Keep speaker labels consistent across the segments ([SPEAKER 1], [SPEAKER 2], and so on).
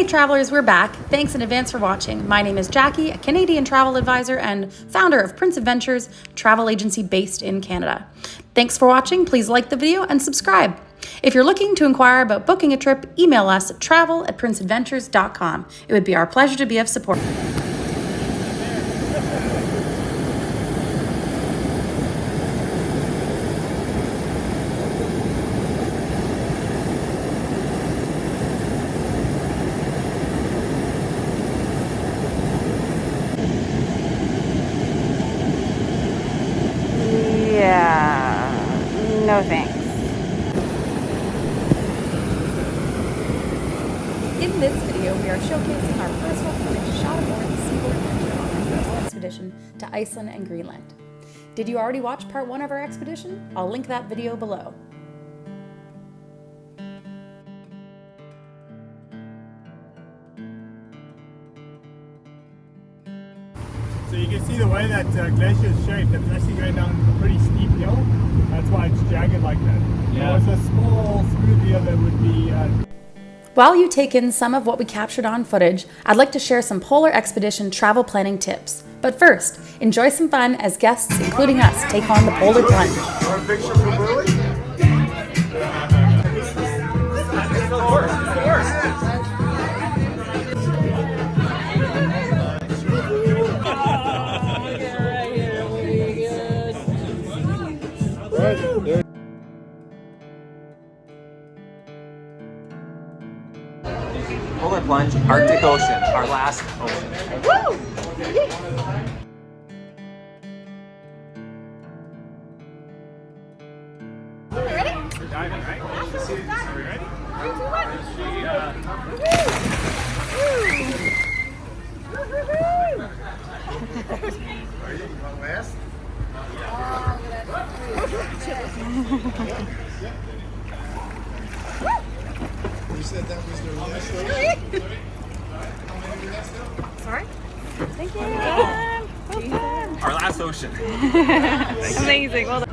[SPEAKER 1] Hey travelers, we're back. Thanks in advance for watching. My name is Jackie, a Canadian travel advisor and founder of Prince of Ventures, travel agency based in Canada. Thanks for watching. Please like the video and subscribe. If you're looking to inquire about booking a trip, email us at travel@princeadventures.com. It would be our pleasure to be of support.
[SPEAKER 2] No thanks.
[SPEAKER 1] In this video, we are showcasing our personal footage shot aboard the Seabourn Venture on our first expedition to Iceland and Greenland. Did you already watch part 1 of our expedition? I'll link that video below.
[SPEAKER 3] So you can see the way that glacier is shaped. It's actually going down a pretty steep hill. That's why it's jagged like that. Yeah. If it was a small, smooth hill, that would be...
[SPEAKER 1] While you take in some of what we captured on footage, I'd like to share some polar expedition travel planning tips. But first, enjoy some fun as guests, including us, take on the polar plunge.
[SPEAKER 3] Want a picture for Burley?
[SPEAKER 4] Polar plunge, Arctic Ocean, our last ocean.
[SPEAKER 1] Woo!
[SPEAKER 3] We're diving, right? Are we ready? 3, 2, 1. Ready? You want last? You said that was their last station?
[SPEAKER 2] Sorry? Thank you.
[SPEAKER 4] Our last ocean.
[SPEAKER 2] Amazing. Well done.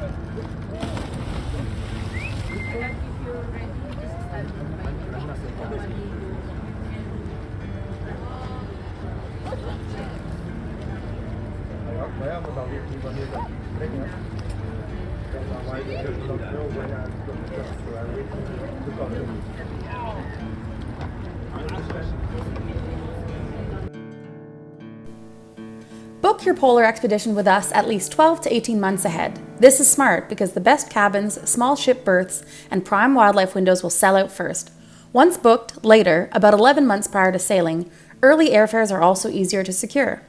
[SPEAKER 1] Book your polar expedition with us at least 12 to 18 months ahead. This is smart because the best cabins, small ship berths, and prime wildlife windows will sell out first. Once booked, later, about 11 months prior to sailing, early airfares are also easier to secure.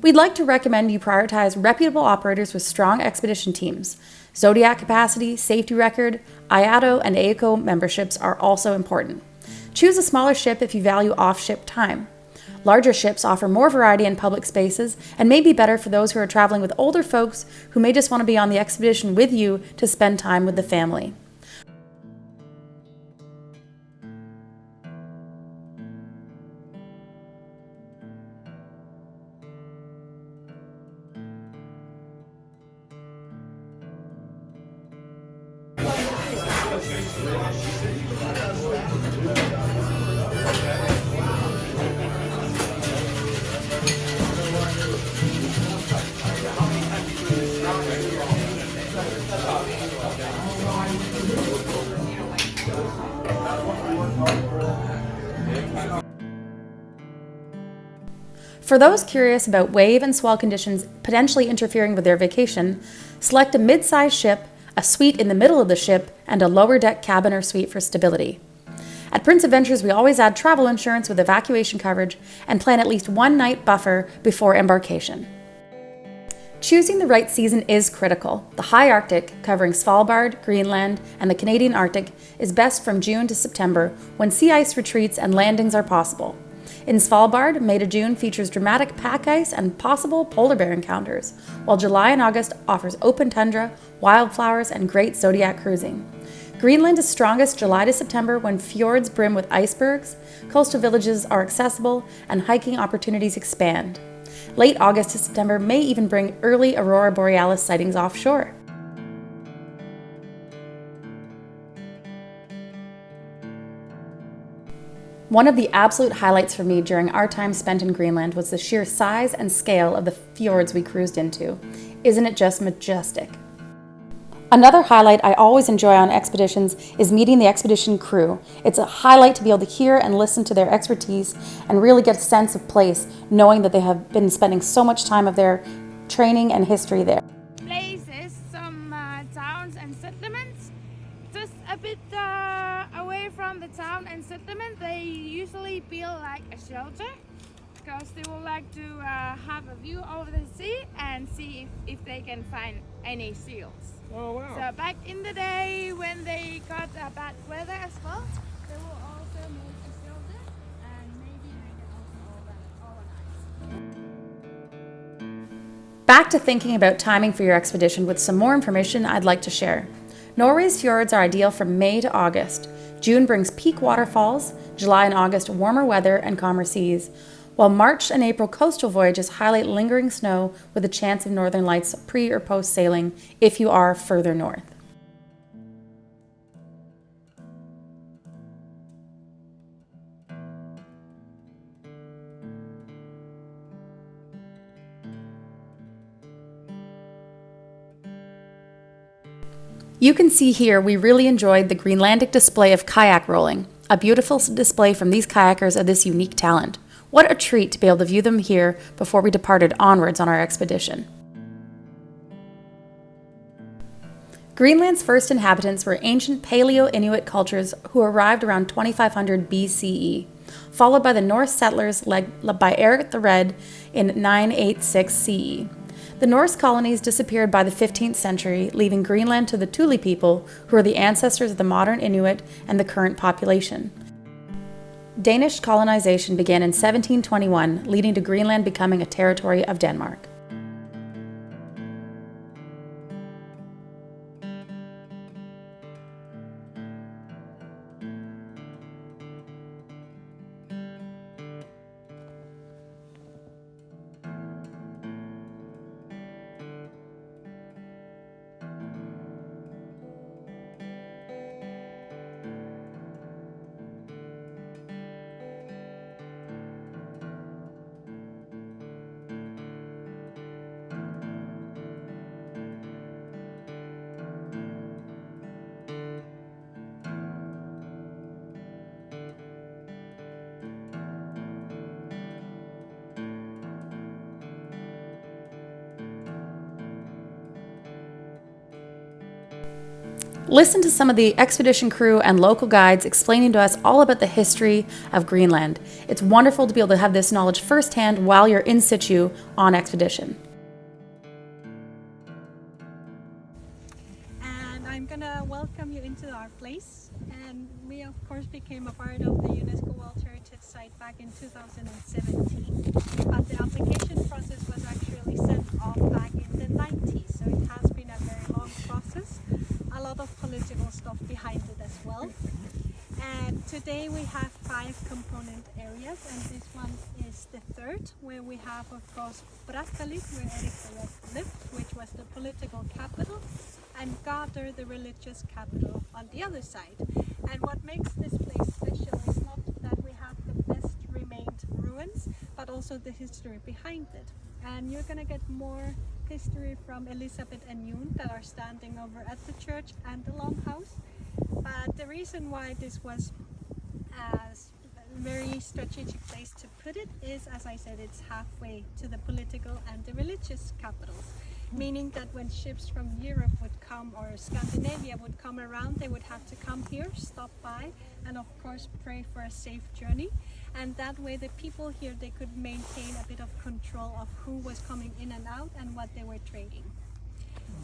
[SPEAKER 1] We'd like to recommend you prioritize reputable operators with strong expedition teams. Zodiac capacity, safety record, IATO, and AECO memberships are also important. Choose a smaller ship if you value off-ship time. Larger ships offer more variety in public spaces and may be better for those who are traveling with older folks who may just want to be on the expedition with you to spend time with the family. For those curious about wave and swell conditions potentially interfering with their vacation, select a mid-sized ship, a suite in the middle of the ship, and a lower deck cabin or suite for stability. At Prince of Ventures, we always add travel insurance with evacuation coverage and plan at least 1 night buffer before embarkation. Choosing the right season is critical. The high Arctic, covering Svalbard, Greenland, and the Canadian Arctic, is best from June to September when sea ice retreats and landings are possible. In Svalbard, May to June features dramatic pack ice and possible polar bear encounters, while July and August offers open tundra, wildflowers, and great zodiac cruising. Greenland is strongest July to September when fjords brim with icebergs, coastal villages are accessible, and hiking opportunities expand. Late August to September may even bring early aurora borealis sightings offshore. One of the absolute highlights for me during our time spent in Greenland was the sheer size and scale of the fjords we cruised into. Isn't it just majestic? Another highlight I always enjoy on expeditions is meeting the expedition crew. It's a highlight to be able to hear and listen to their expertise and really get a sense of place, knowing that they have been spending so much time of their training and history there.
[SPEAKER 5] Places, some towns and settlements, just a bit away from the town and settlement, they usually build like a shelter because they would like to have a view over the sea and see if they can find any seals.
[SPEAKER 3] Oh wow.
[SPEAKER 5] So back in the day when they got bad weather as well, they will also make a shelter and maybe make it also overnight.
[SPEAKER 1] Back to thinking about timing for your expedition with some more information I'd like to share. Norway's fjords are ideal from May to August. June brings peak waterfalls, July and August warmer weather and calmer seas, while March and April coastal voyages highlight lingering snow with a chance of northern lights pre or post sailing if you are further north. You can see here we really enjoyed the Greenlandic display of kayak rolling, a beautiful display from these kayakers of this unique talent. What a treat to be able to view them here before we departed onwards on our expedition. Greenland's first inhabitants were ancient Paleo-Inuit cultures who arrived around 2500 BCE, followed by the Norse settlers led by Eric the Red in 986 CE. The Norse colonies disappeared by the 15th century, leaving Greenland to the Thule people, who are the ancestors of the modern Inuit and the current population. Danish colonization began in 1721, leading to Greenland becoming a territory of Denmark. Listen to some of the expedition crew and local guides explaining to us all about the history of Greenland. It's wonderful to be able to have this knowledge firsthand while you're in situ on expedition.
[SPEAKER 6] And I'm gonna welcome you into our place. And we of course became a part of the UNESCO World Heritage Site back in 2017. But the application process was actually sent off back in the 90s, so it has been a very long process. A lot of political stuff behind it as well. And today we have 5 component areas, and this one is the third, where we have of course Brattahlid, where Erik the Red lived, which was the political capital, and Gardar, the religious capital, on the other side. And what makes this place special is not that we have the best remained ruins, but also the history behind it. And you're gonna get more history from Elizabeth and Yoon that are standing over at the church and the longhouse. But the reason why this was a very strategic place to put it is, as I said, it's halfway to the political and the religious capitals, meaning that when ships from Europe would come or Scandinavia would come around, they would have to come here, stop by, and of course pray for a safe journey. And that way the people here, they could maintain a bit of control of who was coming in and out and what they were trading.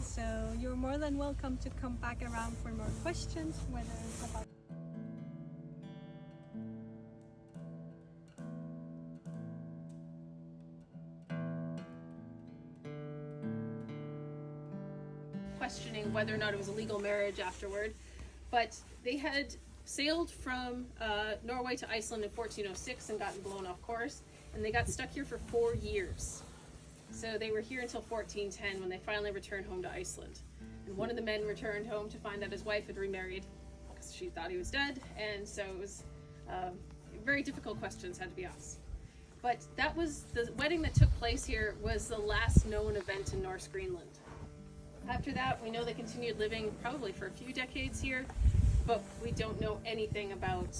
[SPEAKER 6] So you're more than welcome to come back around for more questions, whether it's about
[SPEAKER 7] questioning whether or not it was a legal marriage afterward, but they had sailed from Norway to Iceland in 1406 and gotten blown off course, and they got stuck here for 4 years. So they were here until 1410 when they finally returned home to Iceland. And one of the men returned home to find that his wife had remarried because she thought he was dead, and so it was very difficult questions had to be asked. But that was the wedding that took place here was the last known event in North Greenland. After that, we know they continued living probably for a few decades here, but we don't know anything about,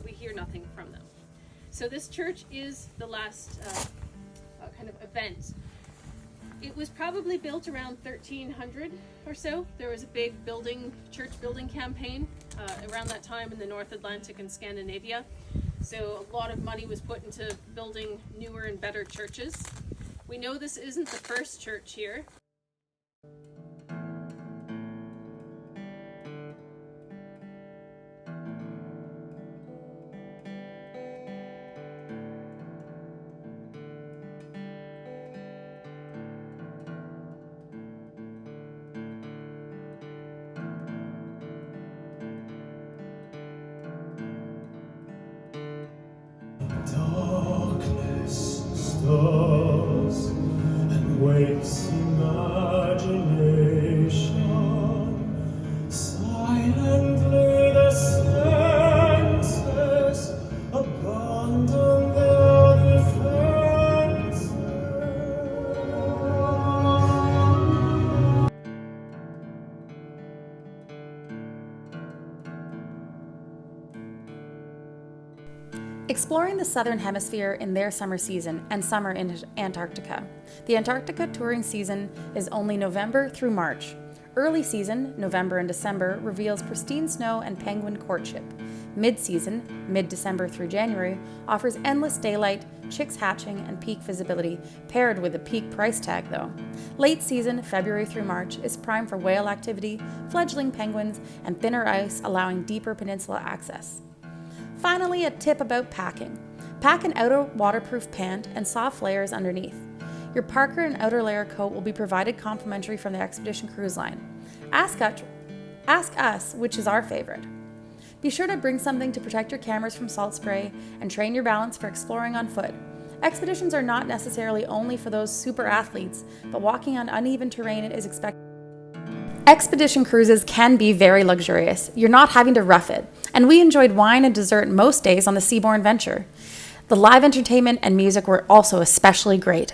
[SPEAKER 7] we hear nothing from them. So this church is the last kind of event. It was probably built around 1300 or so. There was a big church building campaign around that time in the North Atlantic and Scandinavia. So a lot of money was put into building newer and better churches. We know this isn't the first church here.
[SPEAKER 3] Darkness, stars, and wakes imagination. Silently the senses abandon their defenses.
[SPEAKER 1] Exploring the southern hemisphere in their summer season and summer in Antarctica. The Antarctica touring season is only November through March. Early season, November and December, reveals pristine snow and penguin courtship. Mid-season, mid-December through January, offers endless daylight, chicks hatching, and peak visibility, paired with a peak price tag though. Late season, February through March, is prime for whale activity, fledgling penguins, and thinner ice allowing deeper peninsula access. Finally, a tip about packing. Pack an outer waterproof pant and soft layers underneath. Your parka and outer layer coat will be provided complimentary from the Expedition Cruise Line. Ask us which is our favorite. Be sure to bring something to protect your cameras from salt spray and train your balance for exploring on foot. Expeditions are not necessarily only for those super athletes, but walking on uneven terrain is expected. Expedition cruises can be very luxurious. You're not having to rough it. And we enjoyed wine and dessert most days on the Seabourn Venture. The live entertainment and music were also especially great.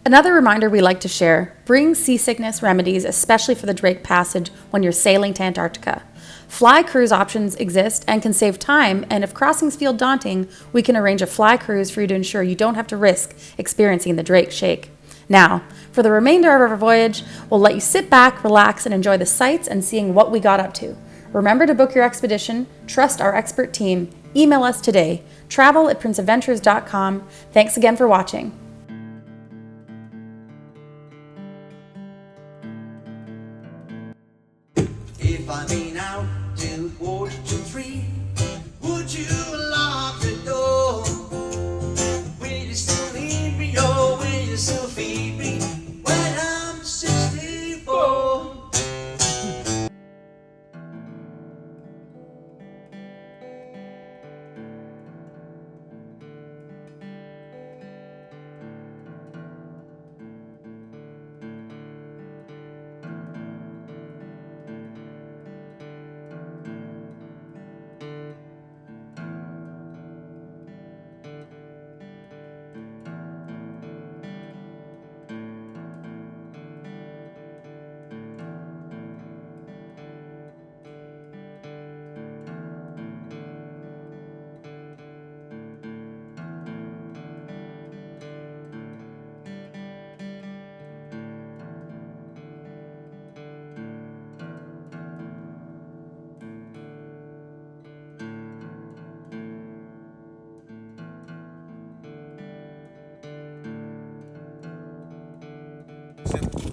[SPEAKER 1] Another reminder we like to share, bring seasickness remedies, especially for the Drake Passage when you're sailing to Antarctica. Fly cruise options exist and can save time, and if crossings feel daunting, we can arrange a fly cruise for you to ensure you don't have to risk experiencing the Drake Shake. Now, for the remainder of our voyage, we'll let you sit back, relax, and enjoy the sights and seeing what we got up to. Remember to book your expedition, trust our expert team, email us today, travel@princeofventures.com. Thanks again for watching.
[SPEAKER 8] If I've been out till 2:45, would you lock the door? Will you still leave me, or will you still feed me when I'm 64?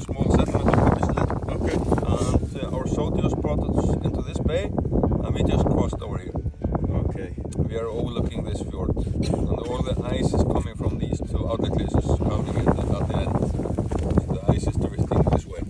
[SPEAKER 9] Small settlement of Iceland. Okay. And our soldiers brought us into this bay, and we just crossed over here. Okay. We are overlooking this fjord, and all the ice is coming from these two outer glaciers surrounding it at the end. The ice is drifting this way.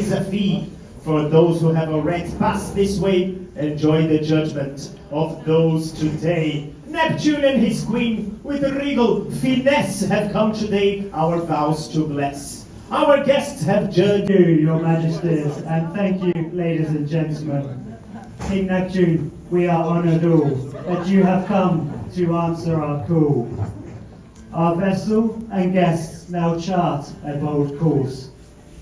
[SPEAKER 10] is a fee. For those who have already passed this way, enjoy the judgment of those today. Neptune and his queen, with regal finesse, have come today our vows to bless. Our guests have judged you, your majesties, and thank you, ladies and gentlemen. King Neptune, we are honored all that you have come to answer our call. Our vessel and guests now chart a bold course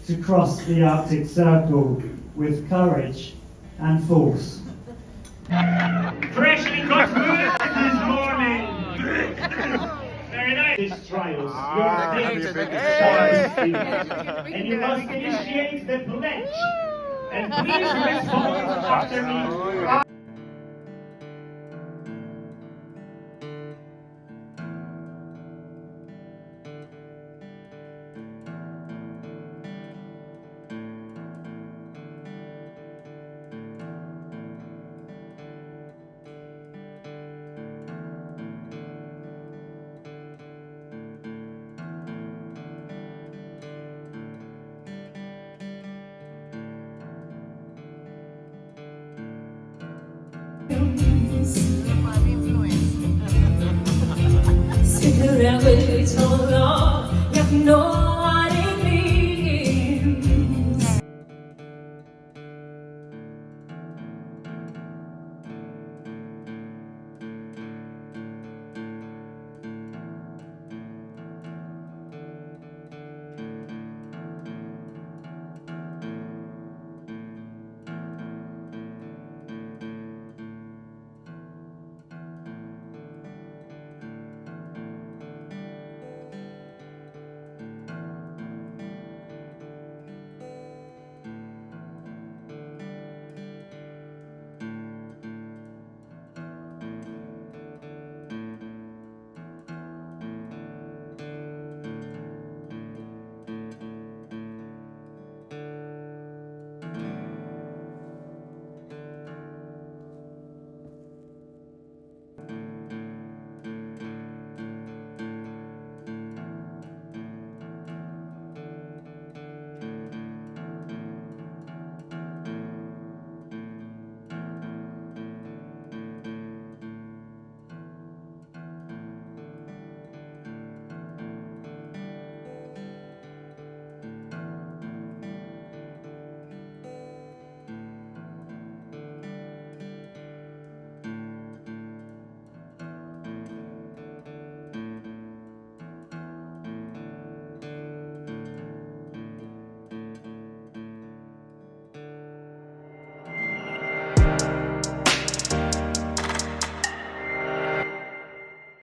[SPEAKER 10] to cross the Arctic Circle with courage and force. Freshly got food this morning. Very nice. These trials, your and you must initiate the pledge. And please respond after me.